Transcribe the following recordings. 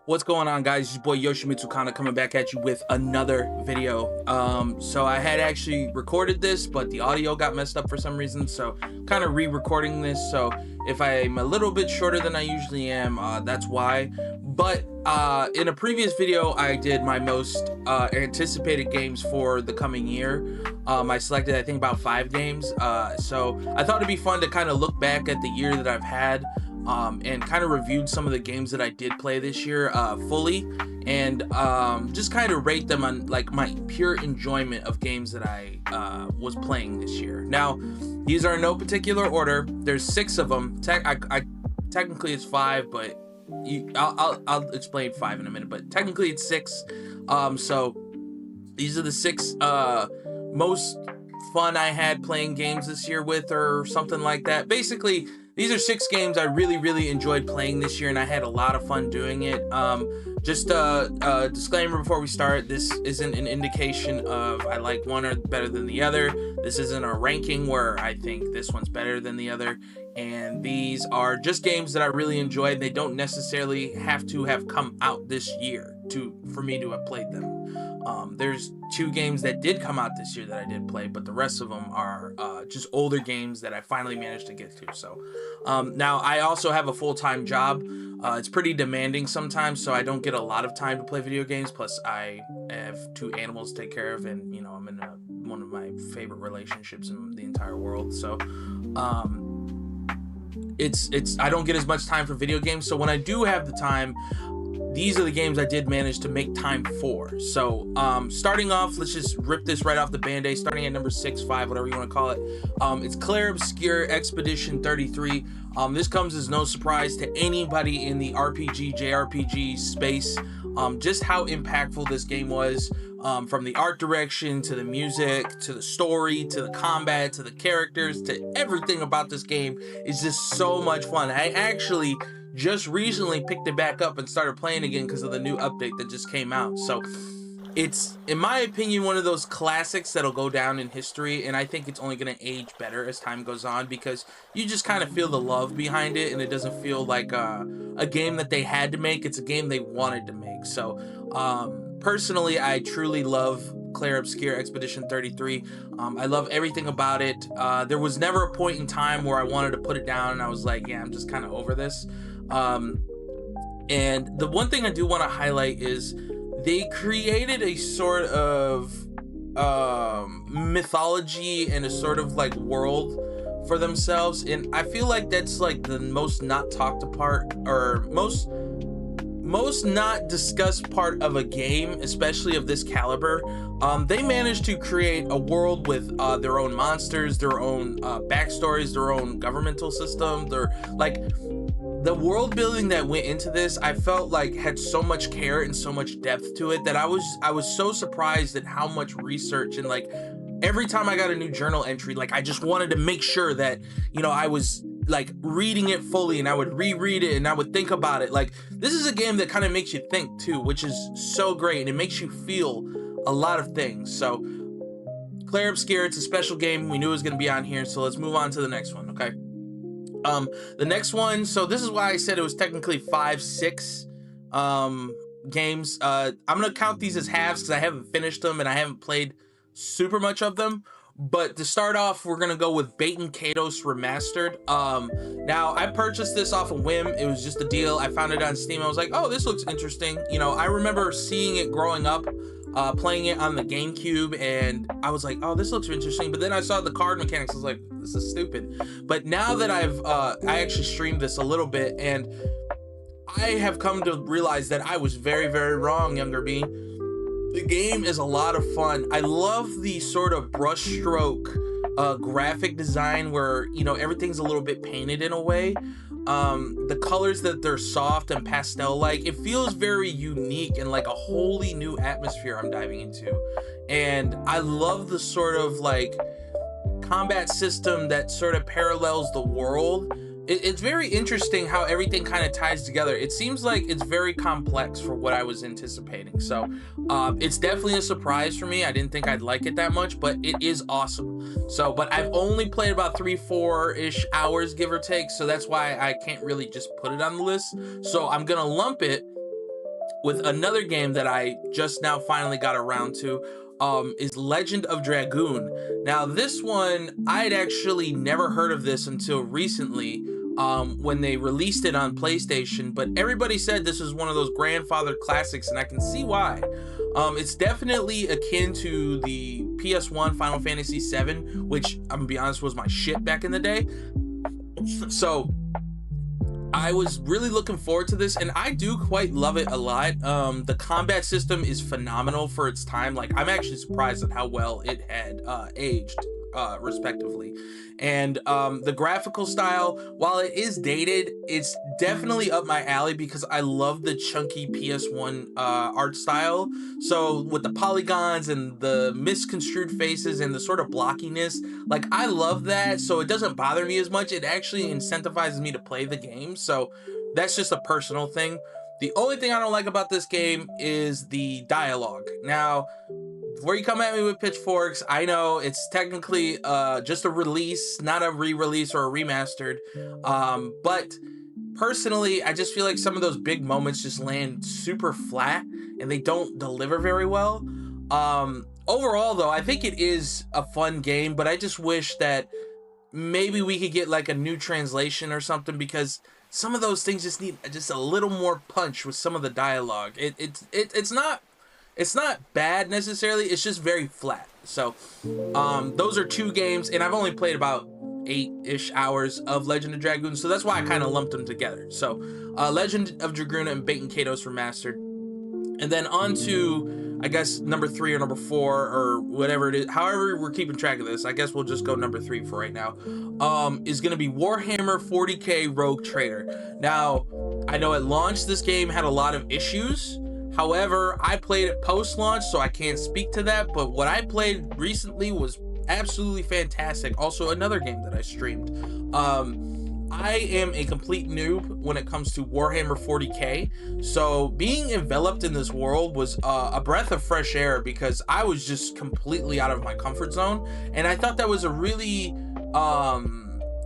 What's going on, guys? It's your boy Yoshimitsu Kana coming back at you with another video. So I had actually recorded this, but the audio got messed up for some reason, so kind of re-recording this. So if I'm a little bit shorter than I usually am, that's why. But in a previous video, I did my most anticipated games for the coming year. I selected, I think, about 5 games. So I thought it'd be fun to kind of look back at the year that I've had. And kind of reviewed some of the games that I did play this year fully, and just kind of rate them on like my pure enjoyment of games that I was playing this year. Now, these are in no particular order. There's 6 of them. Technically it's 5, but I'll explain 5 in a minute. But technically it's 6. So these are the 6 most fun I had playing games this year with, or something like that. Basically, these are 6 games I really enjoyed playing this year, and I had a lot of fun doing it. Just a disclaimer before we start: this isn't an indication of I like one or better than the other. This isn't a ranking where I think this one's better than the other. And these are just games that I really enjoyed. They don't necessarily have to have come out this year for me to have played them. There's 2 games that did come out this year that I did play, but the rest of them are just older games that I finally managed to get to. So now I also have a full-time job. It's pretty demanding sometimes, so I don't get a lot of time to play video games. Plus, I have 2 animals to take care of, and you know, I'm in one of my favorite relationships in the entire world. So it's I don't get as much time for video games. So when I do have the time, these are the games I did manage to make time for. So starting off, let's just rip this right off the band-aid. Starting at number 6, 5, whatever you want to call it. It's Clair Obscur Expedition 33. This comes as no surprise to anybody in the RPG, JRPG space. Just how impactful this game was. From the art direction, to the music, to the story, to the combat, to the characters, to everything about this game is just so much fun. I actually just recently picked it back up and started playing again because of the new update that just came out. So it's, in my opinion, one of those classics that'll go down in history, and I think it's only going to age better as time goes on because you just kind of feel the love behind it, and it doesn't feel like a game that they had to make. It's a game they wanted to make. So personally, I truly love Clair Obscur Expedition 33. I love everything about it. There was never a point in time where I wanted to put it down and I was like, yeah, I'm just kind of over this. And the one thing I do want to highlight is they created a sort of mythology and a sort of like world for themselves, and I feel like that's like the most not talked apart, or most not discussed part of a game, especially of this caliber. They managed to create a world with their own monsters, their own backstories, their own governmental system. They're like, the world building that went into this, I felt like had so much care and so much depth to it that I was so surprised at how much research, and like every time I got a new journal entry, like I just wanted to make sure that, you know, I was like reading it fully, and I would reread it and I would think about it. Like, this is a game that kind of makes you think too, which is so great, and it makes you feel a lot of things. So Clair Obscur, it's a special game. We knew it was going to be on here, so let's move on to the next one. Okay. The next one, so this is why I said it was technically 5, 6 games. I'm gonna count these as halves because I haven't finished them and I haven't played super much of them. But to start off, we're gonna go with Baten Kaitos Remastered. Now I purchased this off a whim. It was just a deal. I found it on Steam. I was like, oh, this looks interesting. You know, I remember seeing it growing up, playing it on the GameCube, and I was like, oh, this looks interesting. But then I saw the card mechanics. I was like, this is stupid. But now that I actually streamed this a little bit, and I have come to realize that I was very wrong, Younger B. The game is a lot of fun. I love the sort of brushstroke graphic design where, you know, everything's a little bit painted in a way. The colors that they're soft and pastel-like, it feels very unique and like a wholly new atmosphere I'm diving into. And I love the sort of like combat system that sort of parallels the world. It's very interesting how everything kind of ties together. It seems like it's very complex for what I was anticipating. So it's definitely a surprise for me. I didn't think I'd like it that much, but it is awesome. So, but I've only played about 3-4-ish hours, give or take. So that's why I can't really just put it on the list. So I'm gonna lump it with another game that I just now finally got around to, is Legend of Dragoon. Now, this one, I'd actually never heard of this until recently, when they released it on PlayStation, but everybody said this is one of those grandfather classics, and I can see why. It's definitely akin to the PS1 Final Fantasy VII, which I'm gonna be honest was my shit back in the day. So I was really looking forward to this, and I do quite love it a lot. The combat system is phenomenal for its time. Like, I'm actually surprised at how well it had aged, respectively. And the graphical style, while it is dated, it's definitely up my alley because I love the chunky PS1 art style. So with the polygons and the misconstrued faces and the sort of blockiness, like, I love that. So it doesn't bother me as much. It actually incentivizes me to play the game. So that's just a personal thing. The only thing I don't like about this game is the dialogue. Now, before you come at me with pitchforks, I know it's technically just a release, not a re-release or a remastered. But personally, I just feel like some of those big moments just land super flat and they don't deliver very well. Overall, though, I think it is a fun game, but I just wish that maybe we could get like a new translation or something, because some of those things just need just a little more punch with some of the dialogue. It's not bad necessarily, it's just very flat. So those are two games, and I've only played about 8-ish hours of Legend of Dragoon, so that's why I kind of lumped them together. So Legend of Dragoon and Baten Kaitos Remastered. And then on to, I guess, number 3 or number 4 or whatever it is. However we're keeping track of this, I guess we'll just go number 3 for right now. Is going to be Warhammer 40k Rogue Trader. Now, I know at launch this game had a lot of issues. However, I played it post-launch, so I can't speak to that. But what I played recently was absolutely fantastic. Also, another game that I streamed. I am a complete noob when it comes to Warhammer 40k, so being enveloped in this world was a breath of fresh air, because I was just completely out of my comfort zone, and I thought that was a really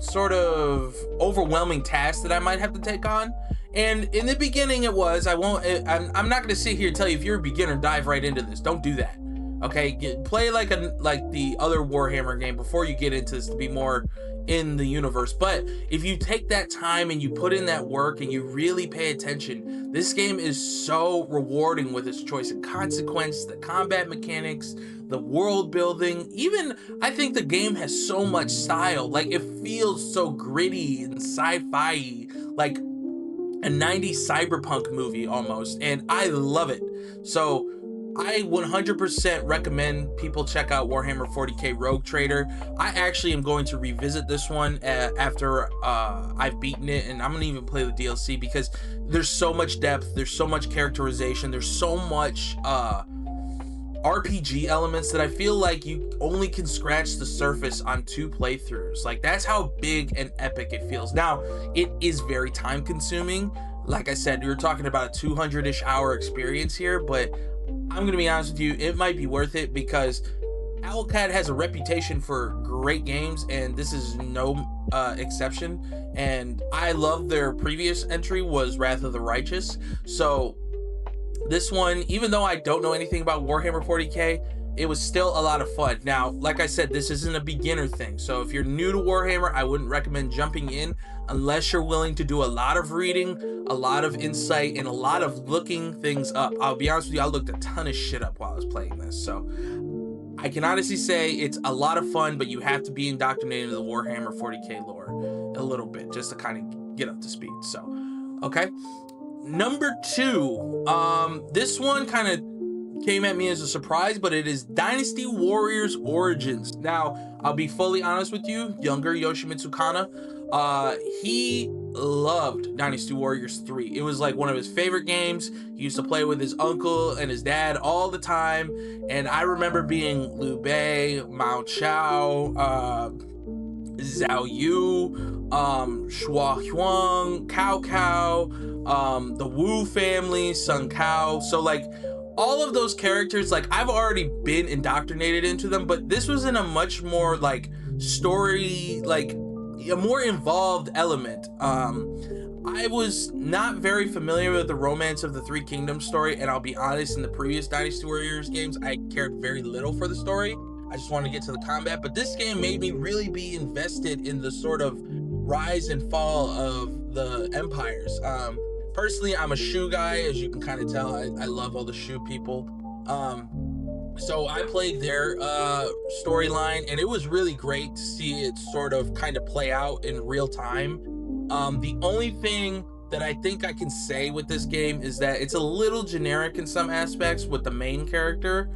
sort of overwhelming task that I might have to take on. And in the beginning it was. I'm not going to sit here and tell you, if you're a beginner, dive right into this. Don't do that. Okay, play like the other Warhammer game before you get into this to be more in the universe. But if you take that time and you put in that work and you really pay attention, this game is so rewarding with its choice and consequence, the combat mechanics, the world building. Even, I think the game has so much style. Like, it feels so gritty and sci-fi, like a 90s cyberpunk movie almost, and I love it. So I 100% recommend people check out Warhammer 40k Rogue Trader. I actually am going to revisit this one after I've beaten it, and I'm gonna even play the DLC, because there's so much depth, there's so much characterization, there's so much RPG elements that I feel like you only can scratch the surface on 2 playthroughs. Like, that's how big and epic it feels. Now, it is very time consuming. Like I said, you're talking about a 200-ish hour experience here, but I'm gonna be honest with you, it might be worth it, because Owlcat has a reputation for great games, and this is no exception. And I love their previous entry was Wrath of the Righteous. So this one, even though I don't know anything about Warhammer 40k, it was still a lot of fun. Now, like I said, this isn't a beginner thing, so if you're new to Warhammer, I wouldn't recommend jumping in unless you're willing to do a lot of reading, a lot of insight, and a lot of looking things up. I'll be honest with you, I looked a ton of shit up while I was playing this, so I can honestly say it's a lot of fun, but you have to be indoctrinated into the Warhammer 40k lore a little bit just to kind of get up to speed. So, okay. Number 2, this one kind of came at me as a surprise, but it is Dynasty Warriors Origins. Now, I'll be fully honest with you, younger Yoshimitsu Kana, he loved Dynasty Warriors 3. It was like one of his favorite games. He used to play with his uncle and his dad all the time, and I remember being Liu Bei, Mao Chao, Zhao Yu, Shuo Huang, Cao Cao, the Wu family, Sun Cao. So like all of those characters, like I've already been indoctrinated into them, but this was in a much more like story, like a more involved element. I was not very familiar with the Romance of the Three Kingdoms story, and I'll be honest, in the previous Dynasty Warriors games, I cared very little for the story. I just wanted to get to the combat, but this game made me really be invested in the sort of rise and fall of the empires. Personally, I'm a Shu guy, as you can kind of tell. I love all the Shu people. So I played their storyline, and it was really great to see it sort of kind of play out in real time. The only thing that I think I can say with this game is that it's a little generic in some aspects with the main character.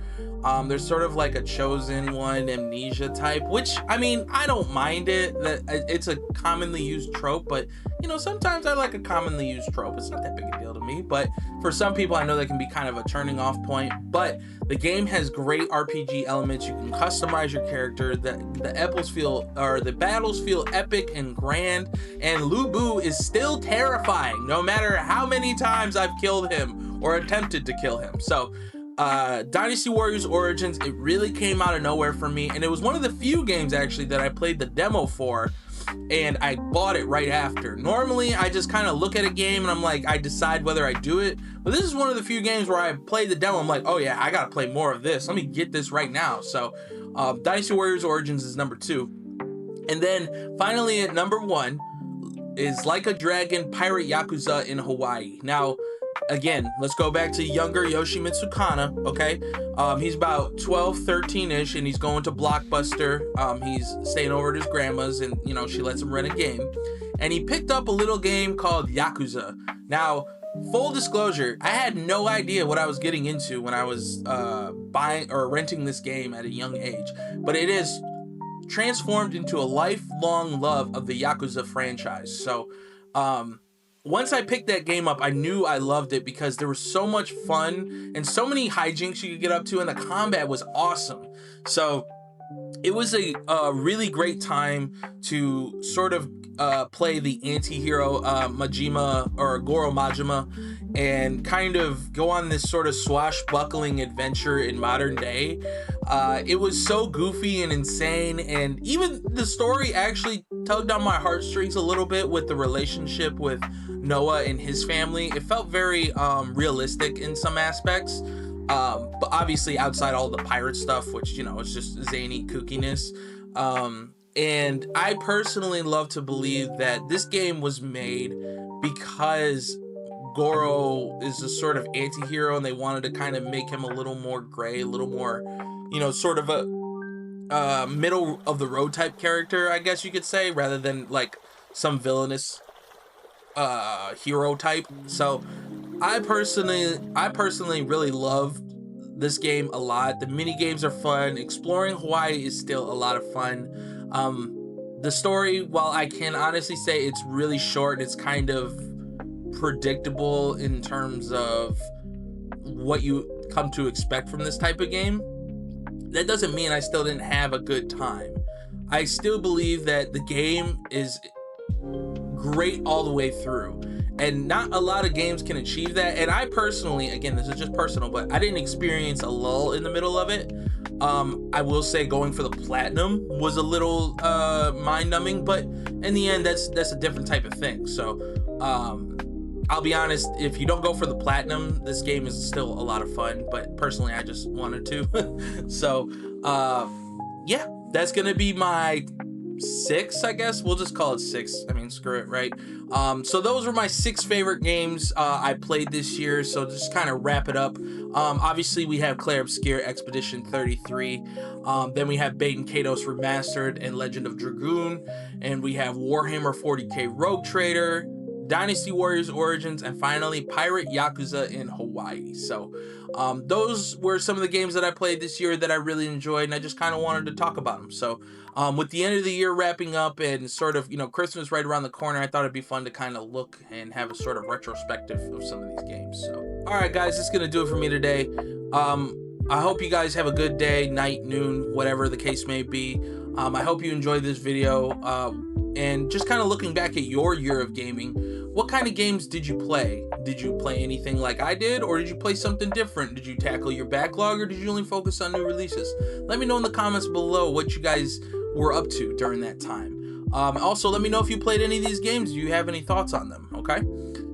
There's sort of like a chosen one amnesia type, which, I mean, I don't mind it. That it's a commonly used trope, but you know, sometimes I like a commonly used trope. It's not that big a deal to me, but for some people, I know that can be kind of a turning off point. But the game has great RPG elements. You can customize your character. The battles feel epic and grand, and Lu Bu is still terrifying, no matter how many times I've killed him or attempted to kill him. So Dynasty Warriors Origins, it really came out of nowhere for me, and it was one of the few games actually that I played the demo for, and I bought it right after. Normally I just kind of look at a game and I'm like, I decide whether I do it, but this is one of the few games where I played the demo. I'm like, oh yeah, I gotta play more of this, let me get this right now. So Dynasty Warriors Origins is number 2, and then finally at number 1 is Like a Dragon Pirate Yakuza in Hawaii. Now again, let's go back to younger Yoshimitsu Kana, okay? He's about 12, 13-ish, and he's going to Blockbuster. He's staying over at his grandma's, and, you know, she lets him rent a game. And he picked up a little game called Yakuza. Now, full disclosure, I had no idea what I was getting into when I was buying or renting this game at a young age. But it is transformed into a lifelong love of the Yakuza franchise. So, once I picked that game up, I knew I loved it because there was so much fun and so many hijinks you could get up to, and the combat was awesome. So it was a really great time to sort of play the anti-hero Majima, or Goro Majima, and kind of go on this sort of swashbuckling adventure in modern day. It was so goofy and insane, and even the story actually tugged on my heartstrings a little bit with the relationship with Noah and his family. It felt very realistic in some aspects, but obviously outside all the pirate stuff, which, you know, it's just zany kookiness. And I personally love to believe that this game was made because Goro is a sort of anti-hero, and they wanted to kind of make him a little more gray, a little more, you know, sort of a middle of the road type character, I guess you could say, rather than like some villainous hero type. So I personally really love this game a lot. The mini games are fun. Exploring Hawaii is still a lot of fun. The story, while I can honestly say it's really short, it's kind of predictable in terms of what you come to expect from this type of game. That doesn't mean I still didn't have a good time. I still believe that the game is great all the way through, and not a lot of games can achieve that. And I personally, again, this is just personal, but I didn't experience a lull in the middle of it. I will say going for the platinum was a little mind-numbing, but in the end, that's a different type of thing. So I'll be honest, if you don't go for the platinum, this game is still a lot of fun, but personally I just wanted to. So yeah, that's gonna be my 6, I guess. We'll just call it 6. I mean, screw it, right? So those were my 6 favorite games I played this year. So just kind of wrap it up. Obviously we have Clair Obscur Expedition 33. Then we have Baten Kaitos Remastered and Legend of Dragoon. And we have Warhammer 40k Rogue Trader, Dynasty Warriors Origins, and finally Pirate Yakuza in Hawaii. So those were some of the games that I played this year that I really enjoyed, and I just kind of wanted to talk about them. So with the end of the year wrapping up and sort of, you know, Christmas right around the corner, I thought it'd be fun to kind of look and have a sort of retrospective of some of these games. So all right, guys, that's gonna do it for me today. I hope you guys have a good day, night, noon, whatever the case may be. I hope you enjoyed this video, and just kind of looking back at your year of gaming. What kind of games did you play? Did you play anything like I did, or did you play something different? Did you tackle your backlog, or did you only focus on new releases? Let me know in the comments below what you guys were up to during that time. Also, let me know if you played any of these games. Do you have any thoughts on them? Okay,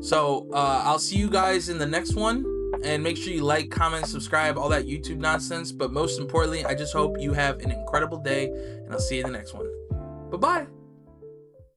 so I'll see you guys in the next one, and make sure you like, comment, subscribe, all that YouTube nonsense. But most importantly, I just hope you have an incredible day, and I'll see you in the next one. Bye bye.